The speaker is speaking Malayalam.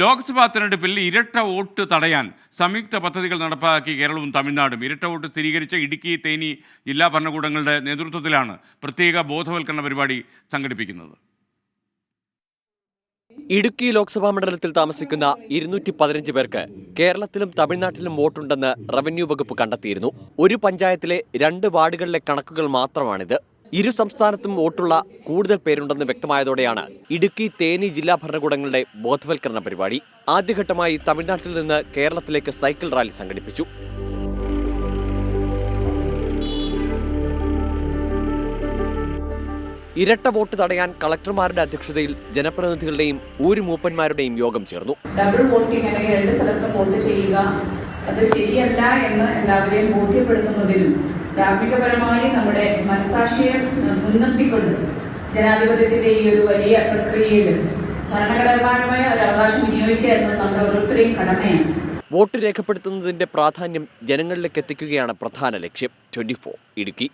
ലോക്സഭാ തെരഞ്ഞെടുപ്പിൽ ഇരട്ട വോട്ട് തടയാൻ സംയുക്ത പദ്ധതികൾ നടപ്പാക്കി കേരളവും തമിഴ്നാടും. ഇരട്ട വോട്ട് സ്ഥിരീകരിച്ച ഇടുക്കി, തേനി ജില്ലാ ഭരണകൂടങ്ങളുടെ നേതൃത്വത്തിലാണ് പ്രത്യേക ബോധവൽക്കരണ പരിപാടി സംഘടിപ്പിക്കുന്നത്. ഇടുക്കി ലോക്സഭാ മണ്ഡലത്തിൽ താമസിക്കുന്ന 215 പേർക്ക് കേരളത്തിലും തമിഴ്നാട്ടിലും വോട്ടുണ്ടെന്ന് റവന്യൂ വകുപ്പ് കണ്ടെത്തിയിരുന്നു. ഒരു പഞ്ചായത്തിലെ 2 വാർഡുകളിലെ കണക്കുകൾ മാത്രമാണിത്. ഇരു സംസ്ഥാനത്തും വോട്ടുള്ള കൂടുതൽ പേരുണ്ടെന്ന് വ്യക്തമായതോടെയാണ് ഇടുക്കി, തേനി ജില്ലാ ഭരണകൂടങ്ങളുടെ ബോധവൽക്കരണ പരിപാടി. ആദ്യഘട്ടമായി തമിഴ്നാട്ടിൽ നിന്ന് കേരളത്തിലേക്ക് സൈക്കിൾ റാലി സംഘടിപ്പിച്ചു. ഇരട്ട വോട്ട് തടയാൻ കളക്ടർമാരുടെ അധ്യക്ഷതയിൽ ജനപ്രതിനിധികളുടെയും ഊരുമൂപ്പന്മാരുടെയും യോഗം ചേർന്നു. ഡബിൾ വോട്ടിംഗ് അല്ലെങ്കിൽ 2 സ്ഥലത്ത് വോട്ട് ചെയ്യുക അത് ശരിയല്ല എന്ന് എല്ലാവരെയും ബോധ്യപ്പെടുത്തുന്നതിലും ധാർമ്മികപരമായി നമ്മുടെ മനസാക്ഷിയെ മുൻനിർത്തിക്കൊണ്ട് ജനാധിപത്യത്തിന്റെ ഈ ഒരു വലിയ പ്രക്രിയയിൽ ഭരണഘടനാപരമായ ഒരു അവകാശം വിനിയോഗിക്കുക എന്നത് നമ്മുടെ ഓരോരുത്തരെയും കടമയാണ്. വോട്ട് രേഖപ്പെടുത്തുന്നതിന്റെ പ്രാധാന്യം ജനങ്ങളിലേക്ക് എത്തിക്കുകയാണ് പ്രധാന ലക്ഷ്യം. 24 ഇടുക്കി.